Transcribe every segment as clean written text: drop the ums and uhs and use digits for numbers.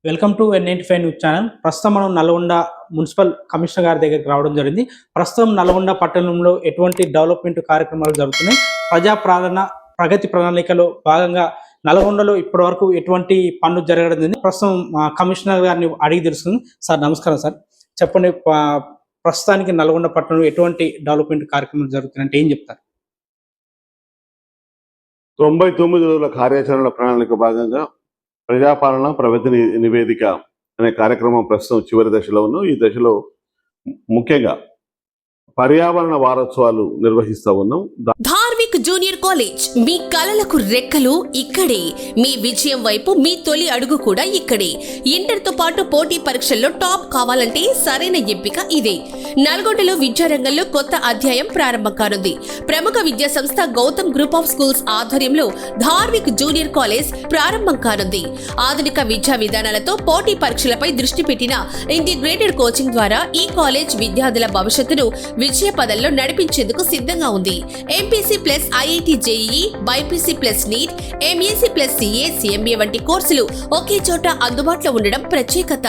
Welcome to N95 news channel. ప్రస్తుతం మనం Nalgonda municipal commissioner గారి దగ్గరికి రావడం జరిగింది. ప్రస్తుతం నల్గొండ పట్టణంలో ఎటువంటి డెవలప్మెంట్ కార్యక్రమాలు జరుగుతున్నాయి, ప్రగతి ప్రణాళికలో భాగంగా నల్గొండలో ఇప్పటివరకు ఎటువంటి పనులు జరగడం జరిగింది. ప్రస్తుతం కమిషనర్ గారిని అడిగి తెలుస్తుంది. సార్ నమస్కారం సార్, చెప్పండి, ప్రస్తుతానికి నల్గొండ పట్టణంలో ఎటువంటి డెవలప్మెంట్ కార్యక్రమాలు జరుగుతున్నాయంటే ఏం చెప్తారు? 99 రోజుల కార్యాచరణ ప్రణాళిక భాగంగా ప్రజాపాలన ప్రగతి నివేదిక అనే కార్యక్రమం ప్రస్తుతం చివరి దశలో ఉన్నాం. ఈ దశలో ముఖ్యంగా పర్యావరణ వారోత్సవాలు నిర్వహిస్తూ ఉన్నాం. ధార్మిక్ జూనియర్ కాలేజ్, మీ కలలకు రెక్కలు ఇక్కడే, మీ విజయం వైపు మీ తొలి అడుగు కూడా ఇక్కడే. ఇంటర్ తో పాటు పోటీ పరీక్షల్లో టాప్ కావాలంటే సరైన ఎంపిక ఇదే. నల్గొండలో విద్యారంగంలో కొత్త అధ్యాయం ప్రారంభం కానుంది. ప్రముఖ విద్యా సంస్థ గౌతమ్ గ్రూప్ ఆఫ్ స్కూల్స్ ఆధ్వర్యంలో ధార్మిక్ జూనియర్ కాలేజ్ ప్రారంభం కానుంది. ఆధునిక విద్యా విధానాలతో పోటీ పరీక్షలపై దృష్టి పెట్టిన ఇంటిగ్రేటెడ్ కోచింగ్ ద్వారా ఈ కాలేజ్ విద్యార్థుల భవిష్యత్తును విజయ పదంలో నడిపించేందుకు సిద్ధంగా ఉంది. MPC plus IIT JEE, BiPC plus NEET, MEC plus CA, CMBA వంటి కోర్సులు ఒకే చోట అందుబాటులో ఉండడం ప్రత్యేకత.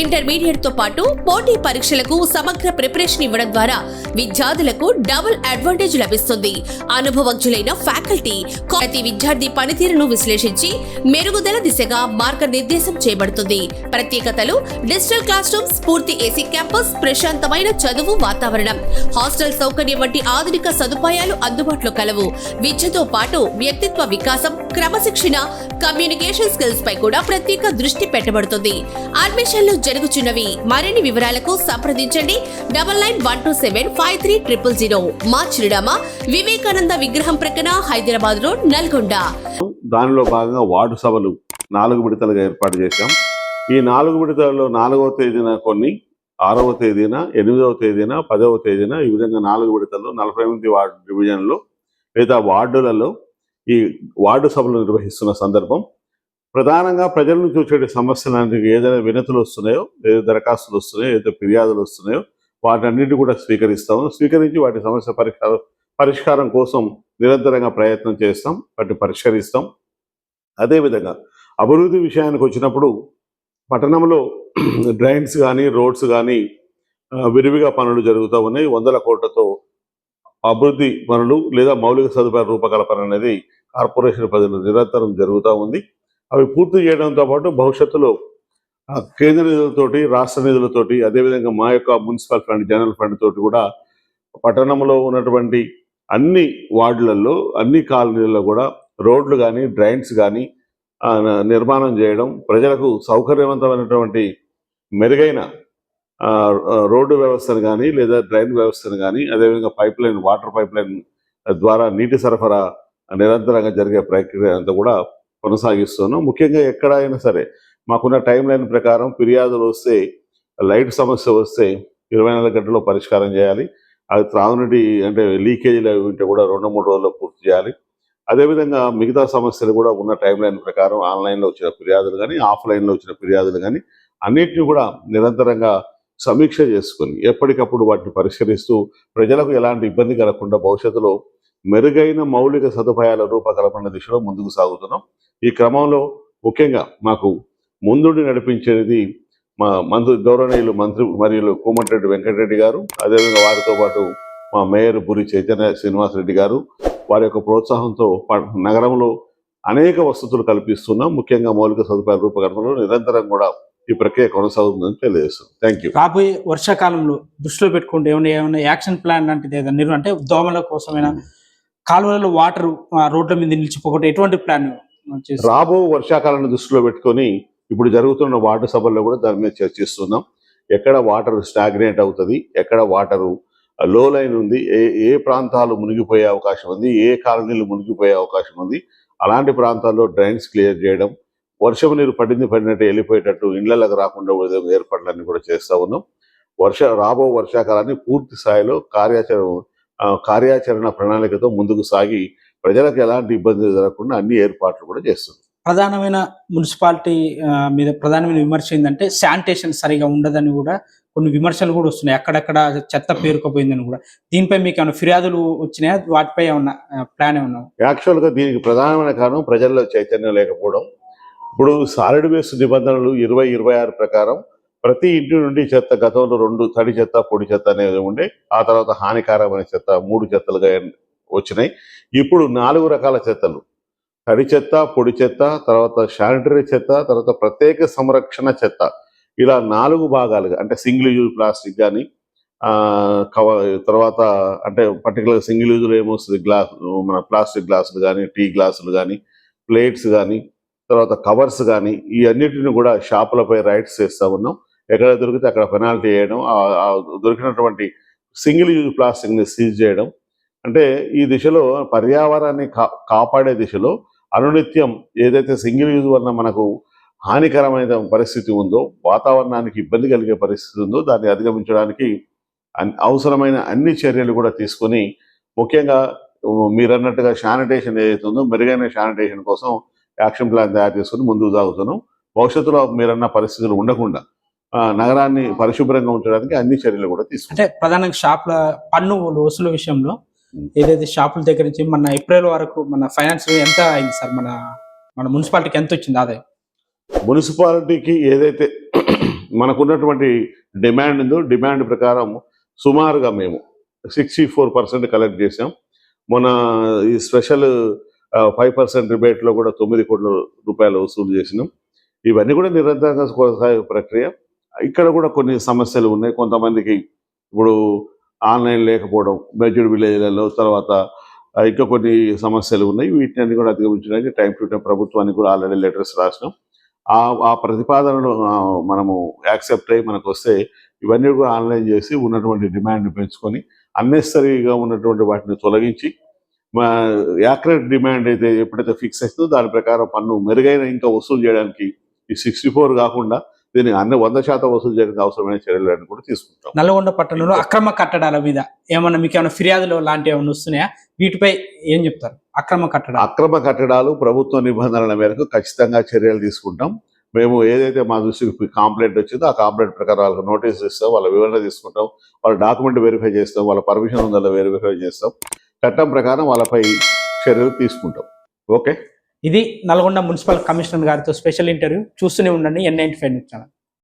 ఇంటర్మీడియట్ తో పాటు పోటీ పరీక్షలకు సమగ్ర ప్రిపరేషన్ ఇవ్వడం ద్వారా విద్యార్థులకు డబుల్ అడ్వాంటేజ్ లభిస్తుంది. అనుభవజ్ఞులైన ఫ్యాకల్టీ ప్రతి విద్యార్థి పనితీరును విశ్లేషించి మెరుగుదల దిశగా మార్గనిర్దేశం చేయబడుతుంది. ప్రత్యేకతలు: డిజిటల్ క్లాస్ రూమ్స్, పూర్తి ఏసీ క్యాంపస్, ప్రశాంతమైన చదువు వాతావరణం, హాస్టల్ సౌకర్యం వంటి ఆధునిక సదుపాయాలు అందుబాటులో కలవు. విద్యతో పాటు వ్యక్తిత్వ వికాసం, క్రమశిక్షణ, కమ్యూనికేషన్ స్కిల్స్ పై కూడా ప్రత్యేక దృష్టి పెట్టబడుతుంది. అడ్మిషన్లు జరుగుతున్నవి. మరిన్ని వివరాలకు సంప్రదించండి 9912753000. మా చిరునామా వివేకానంద విగ్రహం ప్రక్కన, హైదరాబాద్ రోడ్, నల్గొండ. దానిలో భాగంగా వార్డు సభలు 4 విడతలుగా ఏర్పాటు చేశాం. ఈ 4 విడతలలో 4వ తేదీన కొన్ని, 6వ తేదీన, 8వ తేదీన, 10వ తేదీన, ఈ విధంగా 4 విడతల్లో 48 వార్డు డివిజన్లో లేదా వార్డులలో ఈ వార్డు సభలు నిర్వహిస్తున్న సందర్భం. ప్రధానంగా ప్రజల నుంచి వచ్చే సమస్యలన్నిటికీ ఏదైనా వినతులు వస్తున్నాయో, ఏదైతే దరఖాస్తులు వస్తున్నాయో, ఏదైతే ఫిర్యాదులు వస్తున్నాయో వాటన్నిటి కూడా స్వీకరించి వాటి సమస్య పరిష్కారం కోసం నిరంతరంగా ప్రయత్నం చేస్తాం, వాటిని పరిష్కరిస్తాం. అదేవిధంగా అభివృద్ధి విషయానికి వచ్చినప్పుడు పట్టణంలో డ్రైన్స్ కానీ, రోడ్స్ కానీ విరివిగా పనులు జరుగుతూ ఉన్నాయి. 100 కోట్లతో అభివృద్ధి పనులు లేదా మౌలిక సదుపాయాల రూపకల్పన అనేది కార్పొరేషన్ ప్రజలు నిరంతరం జరుగుతూ ఉంది. అవి పూర్తి చేయడంతో పాటు భవిష్యత్తులో కేంద్ర నిధులతోటి, రాష్ట్ర నిధులతోటి, అదేవిధంగా మా యొక్క మున్సిపల్ ఫండ్, జనరల్ ఫండ్ తోటి కూడా పట్టణంలో ఉన్నటువంటి అన్ని వార్డులలో, అన్ని కాలనీలలో కూడా రోడ్లు కానీ, డ్రైన్స్ కానీ నిర్మాణం చేయడం, ప్రజలకు సౌకర్యవంతమైనటువంటి మెరుగైన రోడ్డు వ్యవస్థను కానీ లేదా డ్రైన్ వ్యవస్థను కానీ, అదేవిధంగా వాటర్ పైప్ లైన్ ద్వారా నీటి సరఫరా నిరంతరంగా జరిగే ప్రక్రియ అంతా కూడా కొనసాగిస్తున్నాం. ముఖ్యంగా ఎక్కడైనా సరే మాకున్న టైం లైన్ ప్రకారం ఫిర్యాదులు వస్తే, లైట్ సమస్య వస్తే 24 గంటల్లో పరిష్కారం చేయాలి. అది త్రాగునీటి అంటే లీకేజీలు అవి ఉంటే కూడా 2-3 రోజుల్లో పూర్తి చేయాలి. అదేవిధంగా మిగతా సమస్యలు కూడా ఉన్న టైం లైన్ ప్రకారం ఆన్లైన్లో వచ్చిన ఫిర్యాదులు కానీ, ఆఫ్లైన్లో వచ్చిన ఫిర్యాదులు కానీ అన్నింటినీ కూడా నిరంతరంగా సమీక్ష చేసుకొని ఎప్పటికప్పుడు వాటిని పరిష్కరిస్తూ ప్రజలకు ఎలాంటి ఇబ్బంది కలగకుండా భవిష్యత్తులో మెరుగైన మౌలిక సదుపాయాల రూపకల్పన దిశలో ముందుకు సాగుతున్నాం. ఈ క్రమంలో ముఖ్యంగా మాకు ముందుండి నడిపించేది మా గౌరవనీయులు మంత్రి మరియు కోమటిరెడ్డి వెంకటరెడ్డి గారు, అదేవిధంగా వారితో పాటు మా మేయర్ బురి చైతన్య శ్రీనివాసరెడ్డి గారు. వారి యొక్క ప్రోత్సాహంతో నగరంలో అనేక వసతులు కల్పిస్తున్నాం. ముఖ్యంగా మౌలిక సదుపాయాల రూపకల్పనలో నిరంతరం కూడా ఈ ప్రక్రియ కొనసాగుతుందని తెలియజేస్తున్నాం. Thank you. రాబోయే వర్షాకాలంలో దృష్టిలో పెట్టుకుంటే ఏమైనా యాక్షన్ ప్లాన్ లాంటిది ఏదైనా అంటే దోమల కోసమైనా, కాలువలలో వాటర్ రోడ్ల మీద నిలిచిపోకుండా ఎటువంటి ప్లాన్ రాబో వర్షాకాలాన్ని దృష్టిలో పెట్టుకొని ఇప్పుడు జరుగుతున్న వార్డు సభల్లో కూడా దాని మీద చర్చిస్తున్నాం. ఎక్కడ వాటర్ స్టాగ్నేట్ అవుతుంది, ఎక్కడ వాటరు లో లైన్ ఉంది, ఏ ప్రాంతాలు మునిగిపోయే అవకాశం ఉంది, ఏ కాలనీలు మునిగిపోయే అవకాశం ఉంది, అలాంటి ప్రాంతాల్లో డ్రైన్స్ క్లియర్ చేయడం, వర్షం నీరు పడినట్టు వెళ్ళిపోయేటట్టు ఇళ్లకు రాకుండా ఏర్పాట్లన్నీ కూడా చేస్తూ ఉన్నాం. రాబో వర్షాకాలాన్ని పూర్తి స్థాయిలో కార్యాచరణ ప్రణాళికతో ముందుకు సాగి ప్రజలకు ఎలాంటి ఇబ్బందులు జరగకుండా అన్ని ఏర్పాట్లు కూడా చేస్తున్నాం. ప్రధానమైన మున్సిపాలిటీ మీద ప్రధానమైన విమర్శ ఏంటంటే శానిటేషన్ సరిగా ఉండదని కూడా కొన్ని విమర్శలు కూడా వస్తున్నాయి. అక్కడక్కడ చెత్త పేరుకుపోయిందని కూడా. దీనిపై మీకు ఏమైనా ఫిర్యాదులు వచ్చినాయా? వాటిపై ఏమన్నా ప్లాన్ ఏమన్నా? యాక్చువల్గా దీనికి ప్రధానమైన కారణం ప్రజల్లో చైతన్యం లేకపోవడం. ఇప్పుడు సాలిడ్ వేస్ట్ నిబంధనలు 2026 ప్రకారం ప్రతి ఇంటి నుండి చెత్త గతంలో 2 తడి చెత్త పొడి చెత్త అనేది ఉండే, ఆ తర్వాత హానికరమైన చెత్త 3 చెత్తలుగా వచ్చినాయి. ఇప్పుడు 4 రకాల చెత్తలు, తడి చెత్త, పొడి చెత్త, తర్వాత శానిటరీ చెత్త, తర్వాత ప్రత్యేక సంరక్షణ చెత్త, ఇలా 4 భాగాలుగా, అంటే సింగిల్ యూజ్ ప్లాస్టిక్ కానీ తర్వాత అంటే పర్టికులర్ సింగిల్ యూజ్లో ఏమొస్తుంది, మన ప్లాస్టిక్ గ్లాసులు కానీ, టీ గ్లాసులు కానీ, ప్లేట్స్ కానీ, తర్వాత కవర్స్ కానీ, ఈ అన్నిటిని కూడా షాపులపై రైడ్స్ చేస్తూ ఉన్నాం. ఎక్కడ దొరికితే అక్కడ పెనాల్టీ వేయడం, ఆ దొరికినటువంటి సింగిల్ యూజ్ ప్లాస్టిక్ని సీజ్ చేయడం. అంటే ఈ దిశలో పర్యావరణాన్ని కాపాడే దిశలో అనునిత్యం ఏదైతే సింగిల్ యూజ్ వలన మనకు హానికరమైన పరిస్థితి ఉందో, వాతావరణానికి ఇబ్బంది కలిగే పరిస్థితి ఉందో, దాన్ని అధిగమించడానికి అవసరమైన అన్ని చర్యలు కూడా తీసుకొని, ముఖ్యంగా మీరన్నట్టుగా శానిటేషన్ ఏదైతే ఉందో మెరుగైన శానిటేషన్ కోసం యాక్షన్ ప్లాన్ తయారు చేసుకుని ముందుకు సాగుతున్నాం. భవిష్యత్తులో మీరన్న పరిస్థితులు ఉండకుండా నగరాన్ని పరిశుభ్రంగా ఉంచడానికి అన్ని చర్యలు కూడా తీసుకుంటాం. అంటే ప్రధానంగా షాపుల పన్ను వసూలు విషయంలో ఏదైతే షాపుల దగ్గర నుంచి మన ఏప్రిల్ వరకు మన ఫైనాన్స్ ఎంత అయింది సార్? మన మున్సిపాలిటీకి ఎంత వచ్చింది ఆదాయం? మున్సిపాలిటీకి ఏదైతే మనకున్నటువంటి డిమాండ్ ఉందో, డిమాండ్ ప్రకారం సుమారుగా మేము 64% కలెక్ట్ చేసాం. మొన్న ఈ స్పెషల్ 5% రిబేట్లో కూడా 9 కోట్ల రూపాయలు వసూలు చేసినాం. ఇవన్నీ కూడా నిరంతరంగా కొనసాగే ప్రక్రియ. ఇక్కడ కూడా కొన్ని సమస్యలు ఉన్నాయి. కొంతమందికి ఇప్పుడు ఆన్లైన్ లేకపోవడం, మెజూర్ విలేజ్లలో, తర్వాత ఇంకా కొన్ని సమస్యలు ఉన్నాయి. వీటిని కూడా అధిగమించడానికి టైం టు టైం ప్రభుత్వానికి కూడా ఆల్రెడీ లెటర్స్ రాసినాం. ఆ ప్రతిపాదనలు మనము యాక్సెప్ట్ అయ్యి మనకు వస్తే ఇవన్నీ కూడా ఆన్లైన్ చేసి ఉన్నటువంటి డిమాండ్ పెంచుకొని అన్నెసరీగా ఉన్నటువంటి వాటిని తొలగించి యాక్యురేట్ డిమాండ్ అయితే ఎప్పుడైతే ఫిక్స్ అవుతుందో దాని ప్రకారం పన్ను మెరుగైన ఇంకా వసూలు చేయడానికి ఈ 64 కాకుండా దీన్ని 100% వసూలు చేయడానికి అవసరమైన చర్యలను కూడా తీసుకుంటాం. నల్గొండ పట్టణంలో అక్రమ కట్టడాల మీద మీకు ఏమైనా ఫిర్యాదులు లాంటివి ఏమైనా వస్తున్నాయా? వీటిపై ఏం చెప్తారు? అక్రమ కట్టడాలు ప్రభుత్వ నిబంధనల మేరకు ఖచ్చితంగా చర్యలు తీసుకుంటాం. మేము ఏదైతే మా దృష్టికి కాంప్లైంట్ వచ్చిందో ఆ కాంప్లైంట్ ప్రకారం వాళ్ళకి నోటీస్ ఇస్తాం, వాళ్ళ వివరణ తీసుకుంటాం, వాళ్ళ డాక్యుమెంట్ వెరిఫై చేస్తాం, వాళ్ళ పర్మిషన్ ఉందో వెరిఫై చేస్తాం, చట్టం ప్రకారం వాళ్ళపై చర్యలు తీసుకుంటాం. ఓకే, ఇది నల్గొండ మున్సిపల్ కమిషనర్ గారితో స్పెషల్ ఇంటర్వ్యూ. చూస్తూనే ఉండండి N95 ఛానల్.